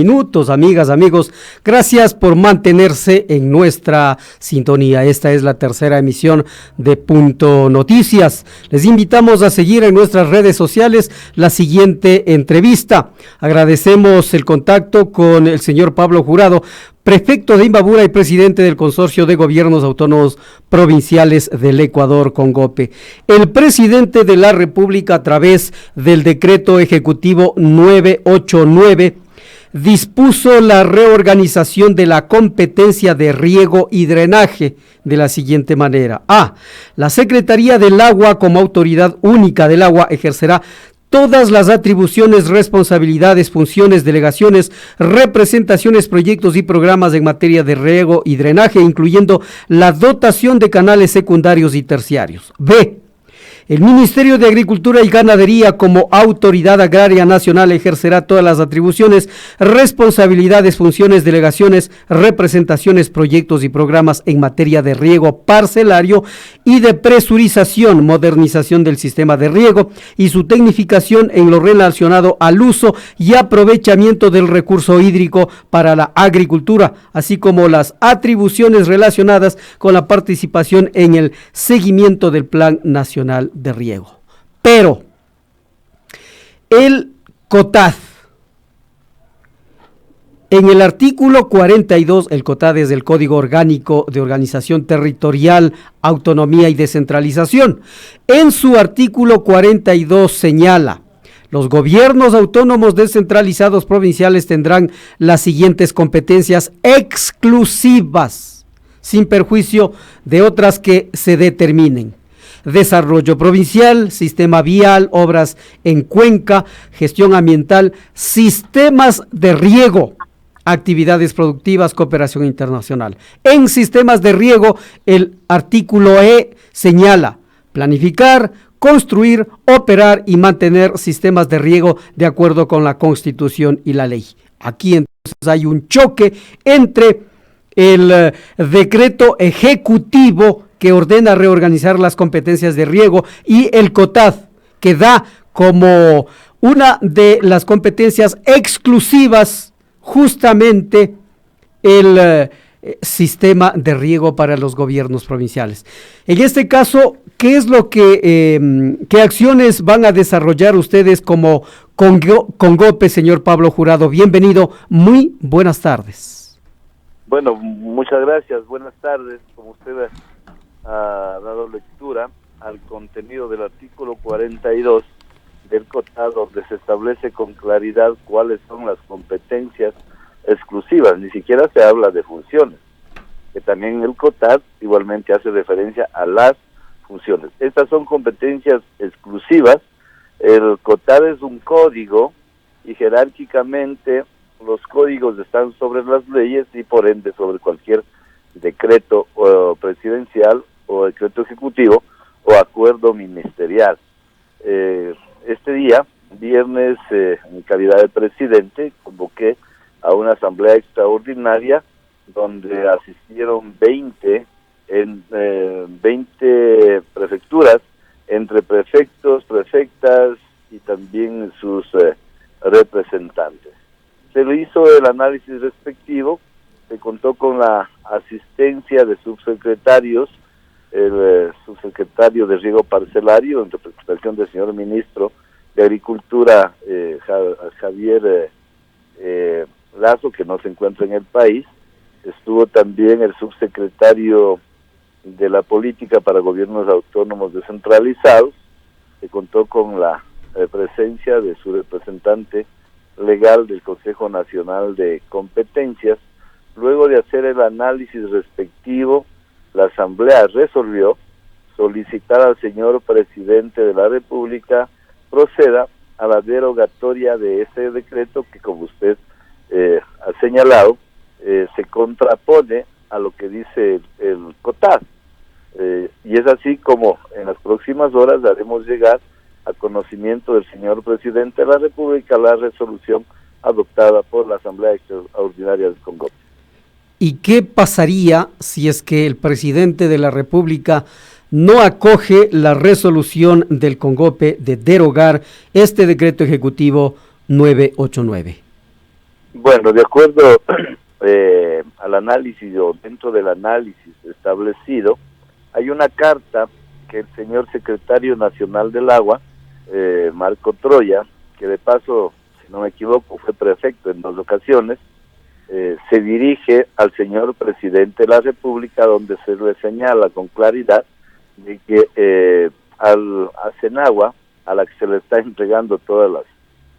Minutos, amigas, amigos, gracias por mantenerse en nuestra sintonía. Esta es la tercera emisión de Punto Noticias. Les invitamos a seguir en nuestras redes sociales la siguiente entrevista. Agradecemos el contacto con el señor Pablo Jurado, prefecto de Imbabura y presidente del Consorcio de Gobiernos Autónomos Provinciales del Ecuador, CONGOPE. El presidente de la República, a través del decreto ejecutivo 989, dispuso la reorganización de la competencia de riego y drenaje de la siguiente manera. A. La Secretaría del Agua, como autoridad única del agua, ejercerá todas las atribuciones, responsabilidades, funciones, delegaciones, representaciones, proyectos y programas en materia de riego y drenaje, incluyendo la dotación de canales secundarios y terciarios. B. El Ministerio de Agricultura y Ganadería, como autoridad agraria nacional, ejercerá todas las atribuciones, responsabilidades, funciones, delegaciones, representaciones, proyectos y programas en materia de riego parcelario y de presurización, modernización del sistema de riego y su tecnificación en lo relacionado al uso y aprovechamiento del recurso hídrico para la agricultura, así como las atribuciones relacionadas con la participación en el seguimiento del Plan Nacional de Riego. Pero el COTAD, en el artículo 42, el COTAD es el Código Orgánico de Organización Territorial, Autonomía y Descentralización. En su artículo 42 señala: los gobiernos autónomos descentralizados provinciales tendrán las siguientes competencias exclusivas, sin perjuicio de otras que se determinen: desarrollo provincial, sistema vial, obras en cuenca, gestión ambiental, sistemas de riego, actividades productivas, cooperación internacional. En sistemas de riego, el artículo E señala: planificar, construir, operar y mantener sistemas de riego de acuerdo con la Constitución y la ley. Aquí entonces hay un choque entre el decreto ejecutivo que ordena reorganizar las competencias de riego y el COTAD, que da como una de las competencias exclusivas justamente el sistema de riego para los gobiernos provinciales. En este caso, ¿qué es lo qué acciones van a desarrollar ustedes como CONGOPE, señor Pablo Jurado? Bienvenido, muy buenas tardes. Bueno, muchas gracias, buenas tardes. Como usted ha dado lectura al contenido del artículo 42 del COTAD, donde se establece con claridad cuáles son las competencias exclusivas, ni siquiera se habla de funciones, que también el COTAD igualmente hace referencia a las funciones. Estas son competencias exclusivas. El COTAD es un código y jerárquicamente los códigos están sobre las leyes y por ende sobre cualquier decreto presidencial o decreto ejecutivo o acuerdo ministerial. Este día, viernes, en calidad de presidente, convoqué a una asamblea extraordinaria donde asistieron 20 prefecturas, entre prefectos, prefectas y también sus representantes. Se le hizo el análisis respectivo, se contó con la asistencia de subsecretarios, el subsecretario de Riego Parcelario, en representación del señor ministro de Agricultura, Javier Lazo, que no se encuentra en el país. Estuvo también el subsecretario de la Política para Gobiernos Autónomos Descentralizados, se contó con la presencia de su representante legal del Consejo Nacional de Competencias. Luego de hacer el análisis respectivo, la Asamblea resolvió solicitar al señor presidente de la República proceda a la derogatoria de ese decreto que, como usted ha señalado, se contrapone a lo que dice el COTAD. Y es así como en las próximas horas haremos llegar a conocimiento del señor presidente de la República la resolución adoptada por la Asamblea Extraordinaria del CONGOPE. ¿Y qué pasaría si es que el presidente de la República no acoge la resolución del CONGOPE de derogar este decreto ejecutivo 989? Bueno, de acuerdo al análisis o dentro del análisis establecido, hay una carta que el señor secretario nacional del agua, Marco Troya, que de paso, si no me equivoco, fue prefecto en 2 ocasiones, se dirige al señor presidente de la República, donde se le señala con claridad de que a Senagua, a la que se le está entregando toda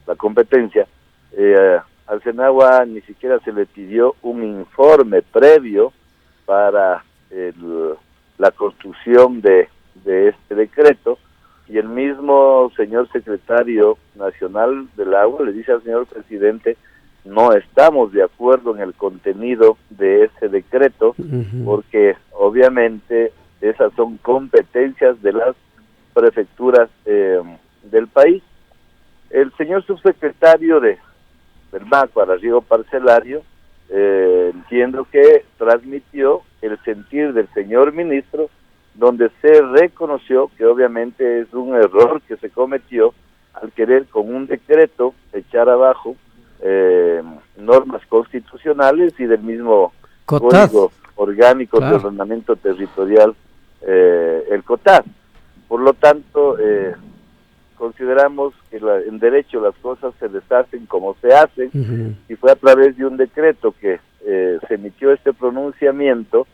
la competencia, al Senagua ni siquiera se le pidió un informe previo para la construcción de este decreto, y el mismo señor secretario nacional del agua le dice al señor presidente: no estamos de acuerdo en el contenido de ese decreto, porque obviamente esas son competencias de las prefecturas del país. El señor subsecretario del MACBA, Riego Parcelario, entiendo que transmitió el sentir del señor ministro, donde se reconoció que obviamente es un error que se cometió al querer con un decreto echar abajo normas constitucionales y del mismo COTAD. Código Orgánico de Ordenamiento Territorial, el COTAD. Por lo tanto, consideramos que en derecho las cosas se deshacen como se hacen, y fue a través de un decreto que se emitió este pronunciamiento,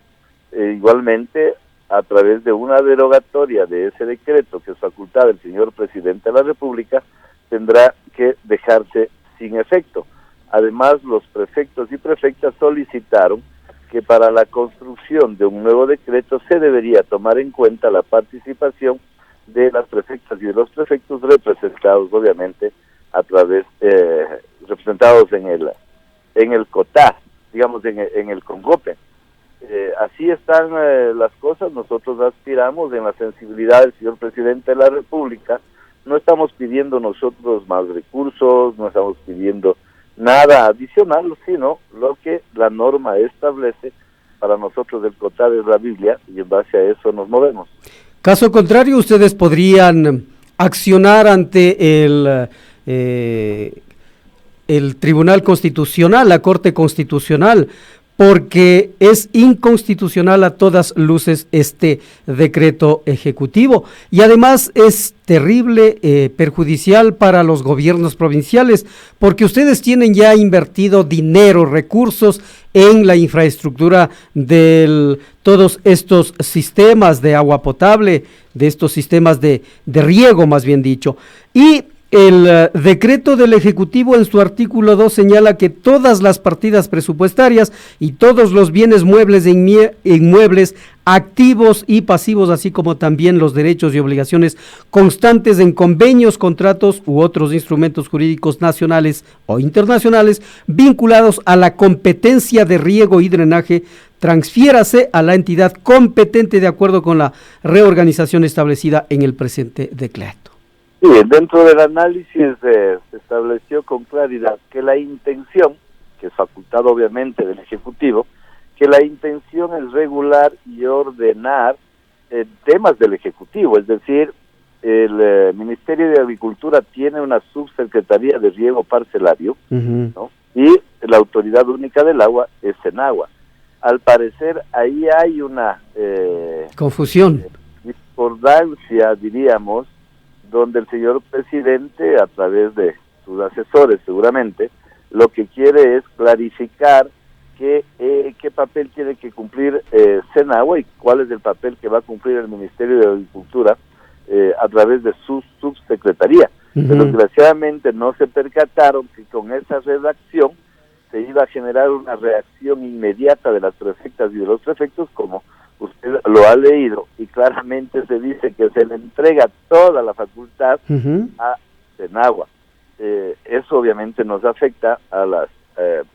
igualmente a través de una derogatoria de ese decreto, que es facultad del señor presidente de la República, tendrá que dejarse sin efecto. Además, los prefectos y prefectas solicitaron que para la construcción de un nuevo decreto se debería tomar en cuenta la participación de las prefectas y de los prefectos, representados obviamente a través, representados en el COTAD, digamos en el CONGOPE. Así están las cosas. Nosotros aspiramos en la sensibilidad del señor presidente de la República. No estamos pidiendo nosotros más recursos, no estamos pidiendo nada adicional, sino lo que la norma establece. Para nosotros el COTAD es la Biblia, y en base a eso nos movemos. Caso contrario, ustedes podrían accionar ante el Tribunal Constitucional, la Corte Constitucional, porque es inconstitucional a todas luces este decreto ejecutivo, y además es terrible, perjudicial para los gobiernos provinciales, porque ustedes tienen ya invertido dinero, recursos en la infraestructura de todos estos sistemas de agua potable, de estos sistemas de riego, más bien dicho, y el decreto del Ejecutivo en su artículo 2 señala que todas las partidas presupuestarias y todos los bienes muebles e inmuebles, activos y pasivos, así como también los derechos y obligaciones constantes en convenios, contratos u otros instrumentos jurídicos nacionales o internacionales vinculados a la competencia de riego y drenaje, transfiérase a la entidad competente de acuerdo con la reorganización establecida en el presente decreto. Sí, dentro del análisis se estableció con claridad que la intención, que es facultad obviamente del Ejecutivo, que la intención es regular y ordenar temas del Ejecutivo, es decir, el Ministerio de Agricultura tiene una subsecretaría de riego parcelario, ¿no? Y la Autoridad Única del Agua es Senagua. Al parecer ahí hay una confusión, discordancia, diríamos, donde el señor presidente, a través de sus asesores seguramente, lo que quiere es clarificar qué papel tiene que cumplir Senagua y cuál es el papel que va a cumplir el Ministerio de Agricultura a través de su subsecretaría. Pero desgraciadamente no se percataron que con esa redacción se iba a generar una reacción inmediata de las prefectas y de los prefectos, como usted lo ha leído, y claramente se dice que se le entrega toda la facultad a Senagua. Eso obviamente nos afecta a las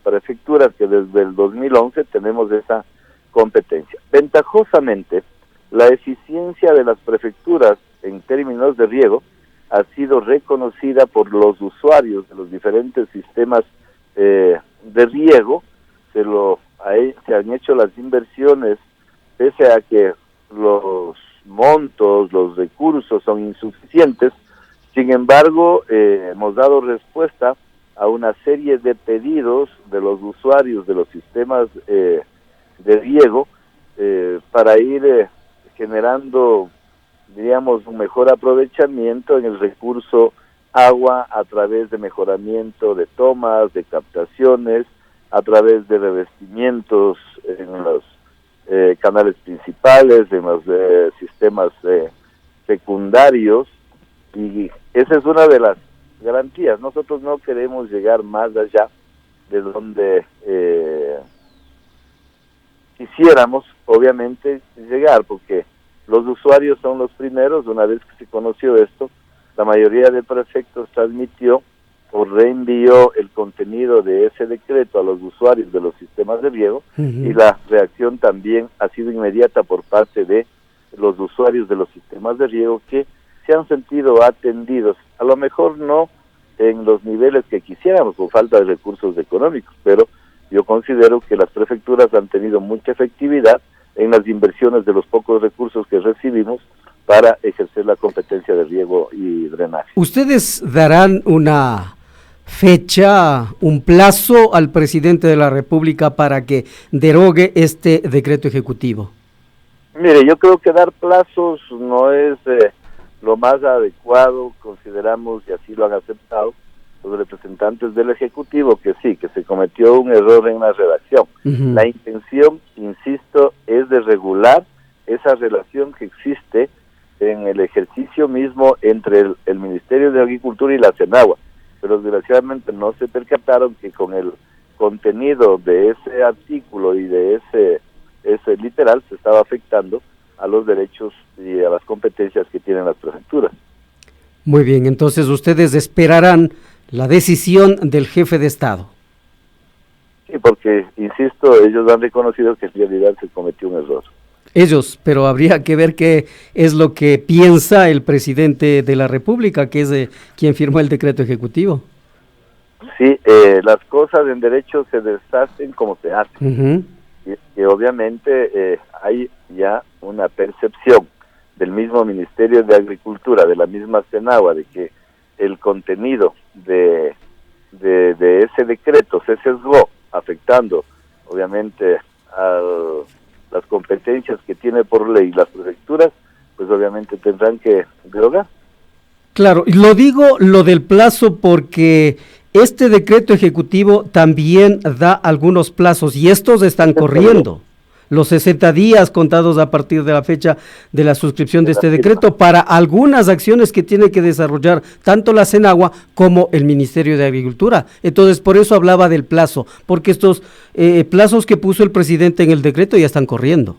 prefecturas que desde el 2011 tenemos esa competencia. Ventajosamente, la eficiencia de las prefecturas en términos de riego ha sido reconocida por los usuarios de los diferentes sistemas de riego. Se han hecho las inversiones pese a que los montos, los recursos son insuficientes. Sin embargo, hemos dado respuesta a una serie de pedidos de los usuarios de los sistemas de riego para ir generando, diríamos, un mejor aprovechamiento en el recurso agua a través de mejoramiento de tomas, de captaciones, a través de revestimientos en los canales principales, en los sistemas secundarios, y esa es una de las garantías. Nosotros no queremos llegar más allá de donde quisiéramos, obviamente, llegar, porque los usuarios son los primeros. Una vez que se conoció esto, la mayoría de prefectos transmitió o reenvió el contenido de ese decreto a los usuarios de los sistemas de riego, y la reacción también ha sido inmediata por parte de los usuarios de los sistemas de riego, que se han sentido atendidos, a lo mejor no en los niveles que quisiéramos por falta de recursos económicos, pero yo considero que las prefecturas han tenido mucha efectividad en las inversiones de los pocos recursos que recibimos para ejercer la competencia de riego y drenaje. ¿Ustedes darán una fecha, un plazo al presidente de la República para que derogue este decreto ejecutivo? Mire, yo creo que dar plazos no es lo más adecuado. Consideramos, y así lo han aceptado los representantes del Ejecutivo, que sí, que se cometió un error en la redacción. La intención, insisto, es de regular esa relación que existe en el ejercicio mismo entre el Ministerio de Agricultura y la CENAGUA, pero desgraciadamente no se percataron que con el contenido de ese artículo y de ese literal se estaba afectando a los derechos y a las competencias que tienen las prefecturas. Muy bien, entonces ustedes esperarán la decisión del jefe de Estado. Sí, porque, insisto, ellos han reconocido que en realidad se cometió un error. Ellos, pero habría que ver qué es lo que piensa el presidente de la República, que es quien firmó el decreto ejecutivo. Sí, las cosas en derecho se deshacen como se hacen. Y obviamente hay ya una percepción del mismo Ministerio de Agricultura, de la misma CENAGUA, de que el contenido de ese decreto se sesgó, afectando obviamente a las competencias que tiene por ley las prefecturas, pues obviamente tendrán que derogar. Claro, y lo digo lo del plazo porque este decreto ejecutivo también da algunos plazos y estos están corriendo. Los 60 días contados a partir de la fecha de la suscripción de este decreto para algunas acciones que tiene que desarrollar tanto la CENAGUA como el Ministerio de Agricultura. Entonces, por eso hablaba del plazo, porque estos plazos que puso el presidente en el decreto ya están corriendo.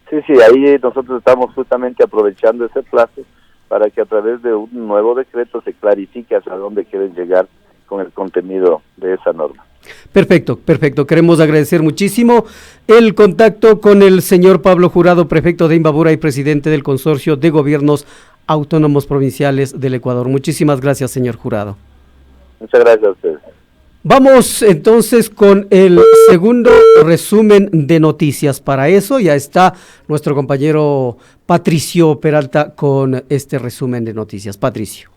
Sí, ahí nosotros estamos justamente aprovechando ese plazo para que a través de un nuevo decreto se clarifique hacia dónde quieren llegar con el contenido de esa norma. Perfecto. Queremos agradecer muchísimo el contacto con el señor Pablo Jurado, prefecto de Imbabura y presidente del Consorcio de Gobiernos Autónomos Provinciales del Ecuador. Muchísimas gracias, señor Jurado. Muchas gracias a ustedes. Vamos entonces con el segundo resumen de noticias. Para eso ya está nuestro compañero Patricio Peralta con este resumen de noticias. Patricio.